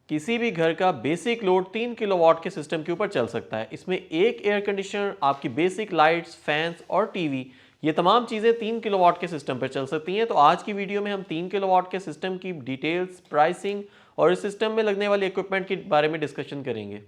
किसी भी घर का बेसिक लोड 3 किलोवाट के सिस्टम के ऊपर चल सकता है। इसमें एक एयर कंडीशनर, आपकी बेसिक लाइट्स, फैंस और टीवी, ये तमाम चीज़ें 3 किलोवाट के सिस्टम पर चल सकती हैं। तो आज की वीडियो में हम 3 किलोवाट के सिस्टम की डिटेल्स, प्राइसिंग और इस सिस्टम में लगने वाले इक्विपमेंट के बारे में डिस्कशन करेंगे।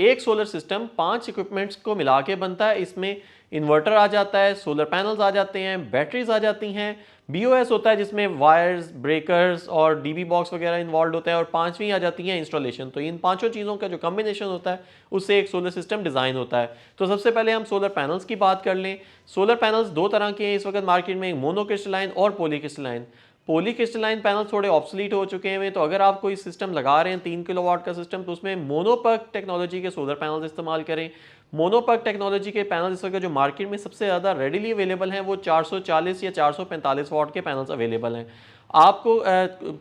एक सोलर सिस्टम 5 इक्विपमेंट्स को मिला के बनता है। इसमें इन्वर्टर आ जाता है, सोलर पैनल्स आ जाते हैं, बैटरीज आ जाती हैं, बीओएस होता है जिसमें वायर्स, ब्रेकर्स और डीबी बॉक्स वगैरह इन्वॉल्व होता है, और पांचवी आ जाती है इंस्टॉलेशन। तो इन पांचों चीज़ों का जो कॉम्बिनेशन होता है उससे एक सोलर सिस्टम डिज़ाइन होता है। तो सबसे पहले हम सोलर पैनल्स की बात कर लें। सोलर पैनल्स दो तरह के हैं इस वक्त मार्केट में, मोनोक्रिस्टलाइन और पॉलीक्रिस्टलाइन। पॉलीक्रिस्टलाइन पैनल थोड़े ऑब्सोलीट हो चुके हैं, तो अगर आप कोई सिस्टम लगा रहे हैं 3 किलोवाट का सिस्टम, तो उसमें मोनोपर्क टेक्नोलॉजी के सोलर पैनल्स इस्तेमाल करें। मोनोपर्क टेक्नोलॉजी के पैनल इस वक्त जो मार्केट में सबसे ज़्यादा रेडिली अवेलेबल हैं वो 440 या 445 वाट के पैनल्स अवेलेबल हैं। आपको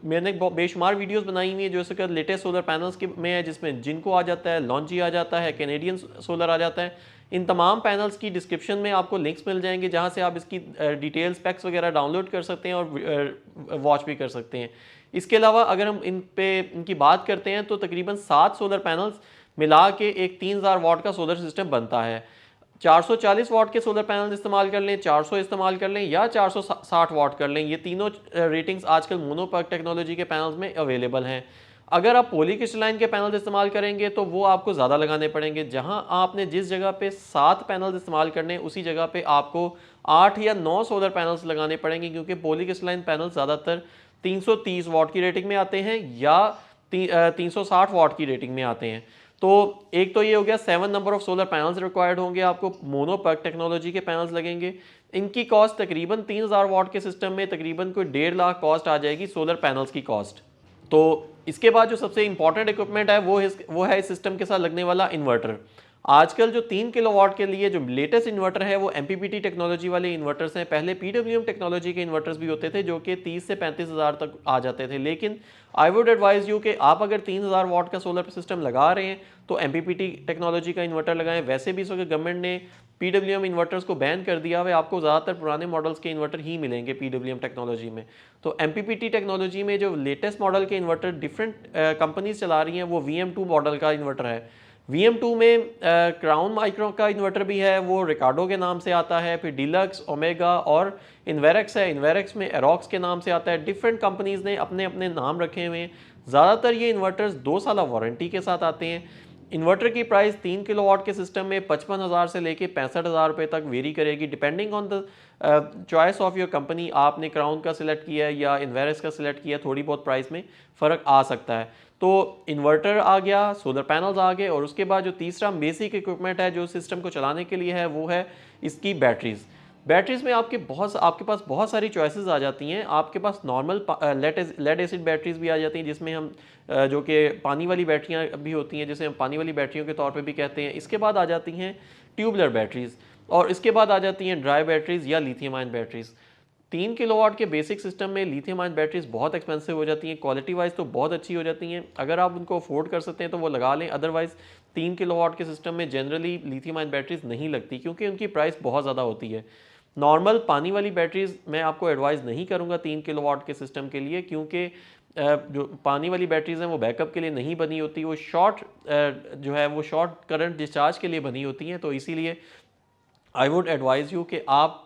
मैंने बेशुमार वीडियोस बनाई हुई है जो इस वक्त लेटेस्ट सोलर पैनल्स के में है, जिसमें जिनको आ जाता है, लॉन्ची आ जाता है, कैनेडियन सोलर आ जाता है। इन तमाम पैनल्स की डिस्क्रिप्शन में आपको लिंक्स मिल जाएंगे जहां से आप इसकी डिटेल स्पेक्स वगैरह डाउनलोड कर सकते हैं और वॉच भी कर सकते हैं। इसके अलावा अगर हम इनकी बात करते हैं तो तकरीबन 7 सोलर पैनल्स मिला के एक 3000 वाट का सोलर सिस्टम बनता है। 440 वाट के सोलर पैनल इस्तेमाल कर लें, 400 इस्तेमाल कर लें या 460 वाट कर लें, ये तीनों रेटिंग्स आजकल मोनोपर्क टेक्नोलॉजी के पैनल्स में अवेलेबल हैं। अगर आप पॉलीक्रिस्टलाइन के पैनल इस्तेमाल करेंगे तो वो आपको ज़्यादा लगाने पड़ेंगे। जहां आपने जिस जगह पे 7 पैनल इस्तेमाल करने, उसी जगह पे आपको 8 या 9 सोलर पैनल्स लगाने पड़ेंगे, क्योंकि पॉलीक्रिस्टलाइन पैनल ज़्यादातर 330 वाट की रेटिंग में आते हैं या 360 वाट की रेटिंग में आते हैं। तो एक तो ये हो गया 7 number of solar panels required होंगे, आपको मोनोपर्क टेक्नोलॉजी के पैनल्स लगेंगे। इनकी कॉस्ट तकरीबन 3000 वाट के सिस्टम में तकरीबन कोई 1.5 लाख कॉस्ट आ जाएगी सोलर पैनल्स की कॉस्ट। तो इसके बाद जो सबसे इंपॉर्टेंट इक्विपमेंट है वो है इस सिस्टम के साथ लगने वाला इन्वर्टर। आजकल जो 3 किलोवाट के लिए जो लेटेस्ट इन्वर्टर है वो एमपीपीटी टेक्नोलॉजी वाले इन्वर्टर्स हैं। पहले पीडब्ल्यूएम टेक्नोलॉजी के इन्वर्टर्स भी होते थे जो कि 30 से 35 हज़ार तक आ जाते थे, लेकिन आई वुड एडवाइज यू कि आप अगर 3000 वाट का सोलर सिस्टम लगा रहे हैं तो एमपीपीटी टेक्नोलॉजी का इन्वर्टर लगाएं। वैसे भी इस वक्त गवर्नमेंट ने पीडब्ल्यूएम इन्वर्टर्स को बैन कर दिया हुआ है, आपको ज़्यादातर पुराने मॉडल्स के इन्वर्टर ही मिलेंगे पीडब्ल्यूएम टेक्नोलॉजी में। तो एमपीपीटी टेक्नोलॉजी में जो लेटेस्ट मॉडल के इन्वर्टर डिफरेंट कंपनीज चला रही हैं वो VM2 मॉडल का इन्वर्टर है। VM2 में क्राउन माइक्रो का इन्वर्टर भी है, वो रिकार्डो के नाम से आता है, फिर डीलक्स, ओमेगा और इन्वेरेक्स है। इन्वेरेक्स में एरोक्स के नाम से आता है। डिफरेंट कंपनीज ने अपने अपने नाम रखे हुए हैं। ज़्यादातर ये इन्वर्टर्स 2 साल वारंटी के साथ आते हैं। इन्वर्टर की प्राइस 3 किलोवाट के सिस्टम में 55,000 से लेके 65,000 रुपये तक वेरी करेगी, depending on the choice of your company. आपने क्राउन का सिलेक्ट किया है या इन्वेरेक्स का सिलेक्ट किया, थोड़ी बहुत प्राइस में फ़र्क आ सकता है। तो इन्वर्टर आ गया, सोलर पैनल्स आ गए, और उसके बाद जो तीसरा बेसिक इक्विपमेंट है जो सिस्टम को चलाने के लिए है वो है इसकी बैटरीज। बैटरीज में आपके पास बहुत सारी चॉइसेस आ जाती हैं। आपके पास नॉर्मल लेड एसिड बैटरीज भी आ जाती हैं, जिसमें हम जो कि पानी वाली बैटरियां भी होती हैं, जिसे हम पानी वाली बैटरियों के तौर पे भी कहते हैं। इसके बाद आ जाती हैं ट्यूबलर बैटरीज, और इसके बाद आ जाती हैं ड्राई बैटरीज या लिथियम आयन बैटरीज। 3 किलोवाट के बेसिक सिस्टम में लिथियम आयन बैटरीज बहुत एक्सपेंसिव हो जाती हैं, क्वालिटी वाइज तो बहुत अच्छी हो जाती हैं। अगर आप उनको अफोर्ड कर सकते हैं तो वो लगा लें, अदरवाइज 3 किलोवाट के सिस्टम में जनरली लिथियम आयन बैटरीज नहीं लगती, क्योंकि उनकी प्राइस बहुत ज़्यादा होती है। नॉर्मल पानी वाली बैटरीज मैं आपको एडवाइस नहीं करूँगा 3 किलोवाट के सिस्टम के लिए, क्योंकि जो पानी वाली बैटरीज हैं वो बैकअप के लिए नहीं बनी होती, वो शॉर्ट करंट डिस्चार्ज के लिए बनी होती हैं। तो इसीलिए आई वुड एडवाइज़ यू कि आप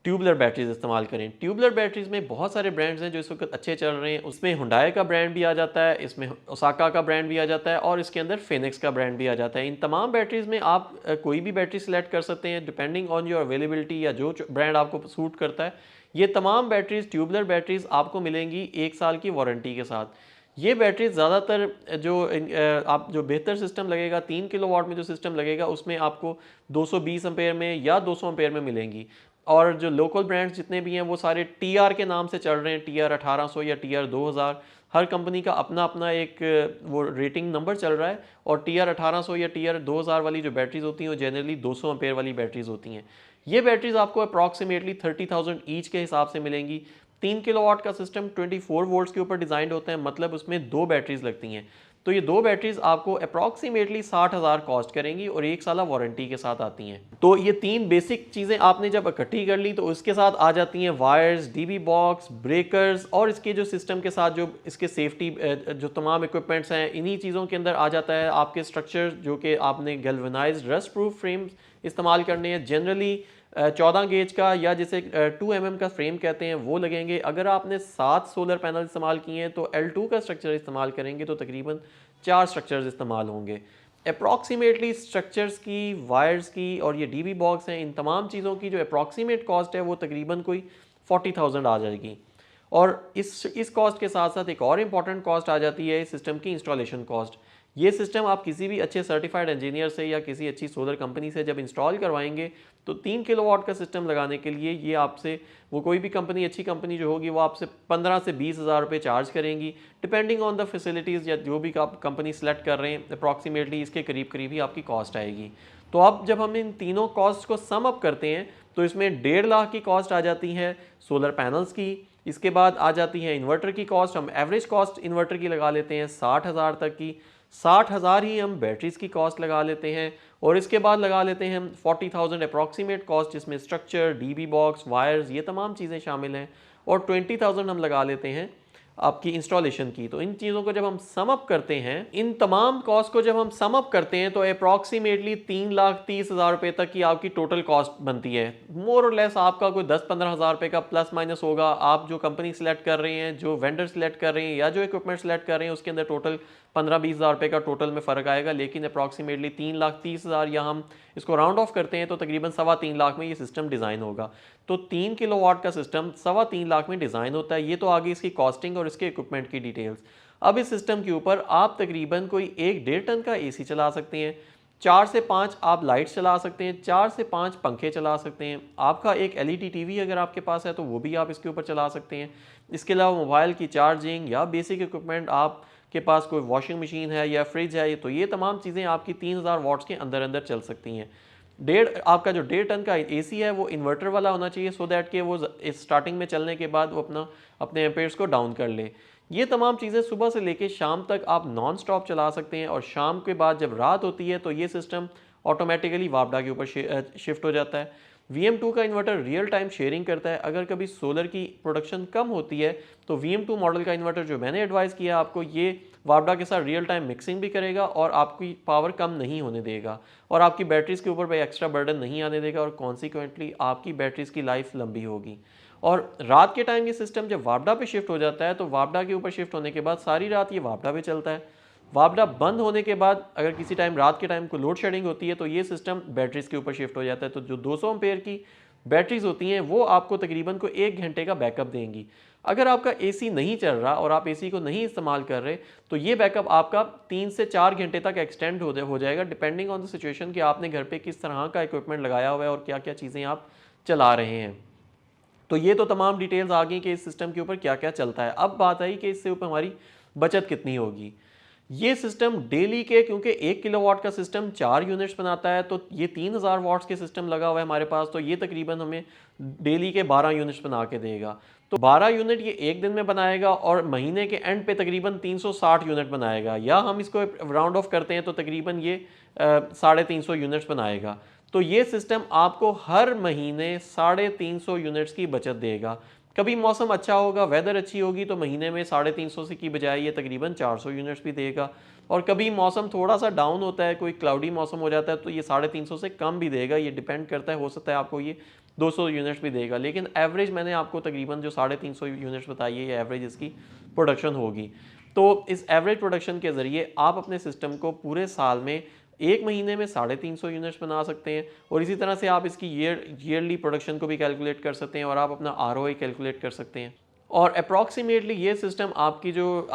ट्यूबलर बैटरीज इस्तेमाल करें। ट्यूबलर बैटरीज में बहुत सारे ब्रांड्स हैं जो इस वक्त अच्छे चल रहे हैं। उसमें हुंडई का ब्रांड भी आ जाता है, इसमें ओसाका का ब्रांड भी आ जाता है, और इसके अंदर फिनिक्स का ब्रांड भी आ जाता है। इन तमाम बैटरीज में आप कोई भी बैटरी सेलेक्ट कर सकते हैं डिपेंडिंग ऑन योर अवेलेबिलिटी या जो ब्रांड आपको सूट करता है। ये तमाम बैटरीज, ट्यूबलर बैटरीज आपको मिलेंगी 1 साल की वारंटी के साथ। ये बैटरी ज़्यादातर आप जो बेहतर सिस्टम लगेगा 3 किलोवाट में जो सिस्टम लगेगा उसमें आपको 220 एम्पेयर में या 200 एम्पेयर में मिलेंगी। और जो लोकल ब्रांड्स जितने भी हैं वो सारे TR के नाम से चल रहे हैं, TR 1800 या TR 2000। हर कंपनी का अपना अपना एक वो रेटिंग नंबर चल रहा है, और TR 1800 या TR 2000 वाली जो बैटरीज होती हैं वो जनरली 200 एम्पेयर वाली बैटरीज होती हैं। ये बैटरीज आपको अप्रॉक्सीमेटली 30,000 ईच के हिसाब से मिलेंगी। 3 किलोवाट का सिस्टम 24 वोल्ट्स के ऊपर डिजाइन होता है, मतलब उसमें 2 बैटरीज लगती हैं। तो ये 2 बैटरीज आपको अप्रॉक्सीमेटली 60,000 कॉस्ट करेंगी और 1 साल वारंटी के साथ आती हैं। तो ये 3 बेसिक चीज़ें आपने जब इकट्ठी कर ली तो उसके साथ आ जाती हैं वायर्स, डीबी बॉक्स, ब्रेकर्स और इसके जो सिस्टम के साथ जो इसके सेफ्टी जो तमाम इक्विपमेंट्स हैं, इन्हीं चीज़ों के अंदर आ जाता है आपके स्ट्रक्चर, जो कि आपने गैल्वेनाइज्ड रस्ट प्रूफ फ्रेम्स इस्तेमाल करने हैं। जनरली 14 गेज का या जिसे 2 mm का फ्रेम कहते हैं वो लगेंगे। अगर आपने 7 सोलर पैनल इस्तेमाल किए हैं तो L2 का स्ट्रक्चर इस्तेमाल करेंगे तो तकरीबन 4 स्ट्रक्चर्स इस्तेमाल होंगे। अप्रॉक्सीमेटली स्ट्रक्चर्स की, वायर्स की और ये डीबी बॉक्स हैं, इन तमाम चीज़ों की जो अप्रॉक्सीमेट कॉस्ट है वो तकरीबन कोई 40,000 आ जाएगी। और इस कॉस्ट के साथ साथ एक और इम्पॉर्टेंट कॉस्ट आ जाती है सिस्टम की इंस्टॉलेशन कॉस्ट। ये सिस्टम आप किसी भी अच्छे सर्टिफाइड इंजीनियर से या किसी अच्छी सोलर कंपनी से जब इंस्टॉल करवाएंगे तो 3 किलोवाट का सिस्टम लगाने के लिए ये आपसे, वो कोई भी कंपनी, अच्छी कंपनी जो होगी, वो आपसे 15 से 20,000 रुपये चार्ज करेंगी, डिपेंडिंग ऑन द फैसिलिटीज़ या जो भी आप कंपनी सेलेक्ट कर रहे हैं। अप्रॉक्सीमेटली इसके करीब करीब ही आपकी कॉस्ट आएगी। तो अब जब हम इन तीनों कॉस्ट को सम अप करते हैं तो इसमें 1.5 लाख की कॉस्ट आ जाती है सोलर पैनल्स की। इसके बाद आ जाती है इन्वर्टर की कॉस्ट। हम एवरेज कॉस्ट इन्वर्टर की लगा लेते हैं 60,000 तक की। 60,000 ही हम बैटरीज की कॉस्ट लगा लेते हैं और इसके बाद लगा लेते हैं हम 40,000 अप्रॉक्सीमेट कॉस्ट, जिसमें स्ट्रक्चर, डीबी बॉक्स, वायर्स, ये तमाम चीज़ें शामिल हैं। और 20,000 हम लगा लेते हैं आपकी इंस्टॉलेशन की। तो इन चीज़ों को जब हम सम अप करते हैं, इन तमाम कॉस्ट को जब हम सम अप करते हैं तो अप्रॉक्सीमेटली 3,30,000 रुपये तक की आपकी टोटल कॉस्ट बनती है। मोर और लेस आपका कोई 10-15,000 रुपये का प्लस माइनस होगा। आप जो कंपनी सेलेक्ट कर रहे हैं, जो वेंडर सेलेक्ट कर रहे हैं या जो इक्विपमेंट सेलेक्ट कर रहे हैं, उसके अंदर टोटल 15-20,000 रुपये का टोटल में फ़र्क आएगा। लेकिन अप्रॉक्सीमेटली 3,30,000 या हम इसको राउंड ऑफ करते हैं तो तकरीबन 3.25 लाख में ये सिस्टम डिज़ाइन होगा। तो 3 किलोवाट का सिस्टम 3.25 लाख में डिज़ाइन होता है। ये तो आगे इसकी कॉस्टिंग और इसके इक्विपमेंट की डिटेल्स। अब इस सिस्टम के ऊपर आप तकरीबन कोई 1-1.5 टन का एसी चला सकते हैं, 4 से 5 आप लाइट्स चला सकते हैं, 4 से 5 पंखे चला सकते हैं। आपका एक एलईडी टीवी अगर आपके पास है तो वो भी आप इसके ऊपर चला सकते हैं। इसके अलावा मोबाइल की चार्जिंग या बेसिक इक्विपमेंट, आपके पास कोई वॉशिंग मशीन है या फ्रिज है, तो ये तमाम चीज़ें आपकी 3,000 वाट्स के अंदर अंदर चल सकती हैं। आपका जो 1.5 टन का एसी है वो इन्वर्टर वाला होना चाहिए, सो दैट कि वो स्टार्टिंग में चलने के बाद वो अपने एम्पेयर्स को डाउन कर ले। ये तमाम चीज़ें सुबह से लेके शाम तक आप नॉन स्टॉप चला सकते हैं। और शाम के बाद जब रात होती है तो ये सिस्टम ऑटोमेटिकली वापडा के ऊपर शिफ्ट हो जाता है। VM2 का इन्वर्टर रियल टाइम शेयरिंग करता है। अगर कभी सोलर की प्रोडक्शन कम होती है तो VM2 मॉडल का इन्वर्टर जो मैंने एडवाइस किया आपको, ये वापडा के साथ रियल टाइम मिक्सिंग भी करेगा और आपकी पावर कम नहीं होने देगा और आपकी बैटरीज के ऊपर भाई एक्स्ट्रा बर्डन नहीं आने देगा और कॉन्सिक्वेंटली आपकी बैटरीज की लाइफ लंबी होगी। और रात के टाइम ये सिस्टम जब वापडा पे शिफ्ट हो जाता है तो वापडा के ऊपर शिफ्ट होने के बाद सारी रात ये वापडा पे चलता है। वापडा बंद होने के बाद अगर किसी टाइम रात के टाइम को लोड शेडिंग होती है तो ये सिस्टम बैटरीज के ऊपर शिफ्ट हो जाता है। तो जो 200 एम्पेयर की बैटरीज होती हैं वो आपको तकरीबन को 1 घंटे का बैकअप देंगी। अगर आपका एसी नहीं चल रहा और आप एसी को नहीं इस्तेमाल कर रहे तो ये बैकअप आपका 3 से 4 घंटे तक एक्सटेंड हो जाएगा, डिपेंडिंग ऑन द सिचुएशन कि आपने घर पे किस तरह का इक्विपमेंट लगाया हुआ है और क्या क्या चीज़ें आप चला रहे हैं। तो ये तो तमाम डिटेल्स आ गई कि इस सिस्टम के ऊपर क्या क्या चलता है। अब बात आई कि इससे ऊपर हमारी बचत कितनी होगी। ये सिस्टम डेली के, क्योंकि 1 किलोवाट का सिस्टम 4 यूनिट्स बनाता है तो ये 3,000 वाट्स के सिस्टम लगा हुआ है हमारे पास, तो ये तकरीबन हमें डेली के 12 यूनिट्स बना के देगा। तो 12 यूनिट ये एक दिन में बनाएगा और महीने के एंड पे तकरीबन 360 यूनिट बनाएगा, या हम इसको राउंड ऑफ करते हैं तो तकरीबन ये 350 यूनिट्स बनाएगा। तो ये सिस्टम आपको हर महीने 350 यूनिट्स की बचत देगा। कभी मौसम अच्छा होगा, वेदर अच्छी होगी तो महीने में 350 से की बजाय ये तकरीबन 400 यूनिट्स भी देगा। और कभी मौसम थोड़ा सा डाउन होता है, कोई क्लाउडी मौसम हो जाता है तो ये 350 से कम भी देगा। ये डिपेंड करता है, हो सकता है आपको ये 200 यूनिट्स भी देगा, लेकिन एवरेज मैंने आपको तकरीबन जो 350 यूनिट्स बताई है, ये एवरेज इसकी प्रोडक्शन होगी। तो इस एवरेज प्रोडक्शन के ज़रिए आप अपने सिस्टम को पूरे साल में एक महीने में 350 यूनिट्स बना सकते हैं। और इसी तरह से आप इसकी ईयरली प्रोडक्शन को भी कैलकुलेट कर सकते हैं और आप अपना ROI कैलकुलेट कर सकते हैं। और अप्रॉक्सीमेटली ये सिस्टम आपकी जो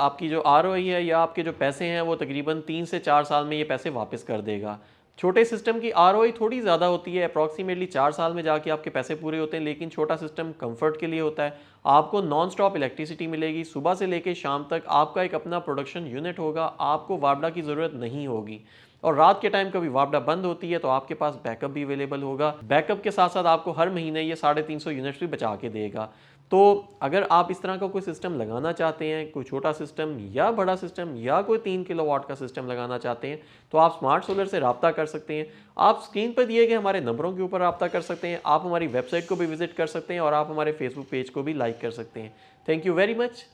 ROI है या आपके जो पैसे हैं वो तकरीबन 3 से 4 साल में ये पैसे वापस कर देगा। छोटे सिस्टम की ROI थोड़ी ज़्यादा होती है, अप्रॉक्सीमेटली 4 साल में जाके आपके पैसे पूरे होते हैं, लेकिन छोटा सिस्टम कंफर्ट के लिए होता है। आपको नॉन स्टॉप इलेक्ट्रिसिटी मिलेगी, सुबह से लेकर शाम तक आपका एक अपना प्रोडक्शन यूनिट होगा, आपको वापडा की ज़रूरत नहीं होगी। और रात के टाइम कभी वापडा बंद होती है तो आपके पास बैकअप भी अवेलेबल होगा। बैकअप के साथ साथ आपको हर महीने ये 350 यूनिट्स भी बचा के देगा। तो अगर आप इस तरह का कोई सिस्टम लगाना चाहते हैं, कोई छोटा सिस्टम या बड़ा सिस्टम या कोई 3 किलोवाट का सिस्टम लगाना चाहते हैं, तो आप स्मार्ट सोलर से रब्ता कर सकते हैं। आप स्क्रीन पर दिए गए हमारे नंबरों के ऊपर रब्ता कर सकते हैं। आप हमारी वेबसाइट को भी विजिट कर सकते हैं और आप हमारे फेसबुक पेज को भी लाइक कर सकते हैं। Thank you very much.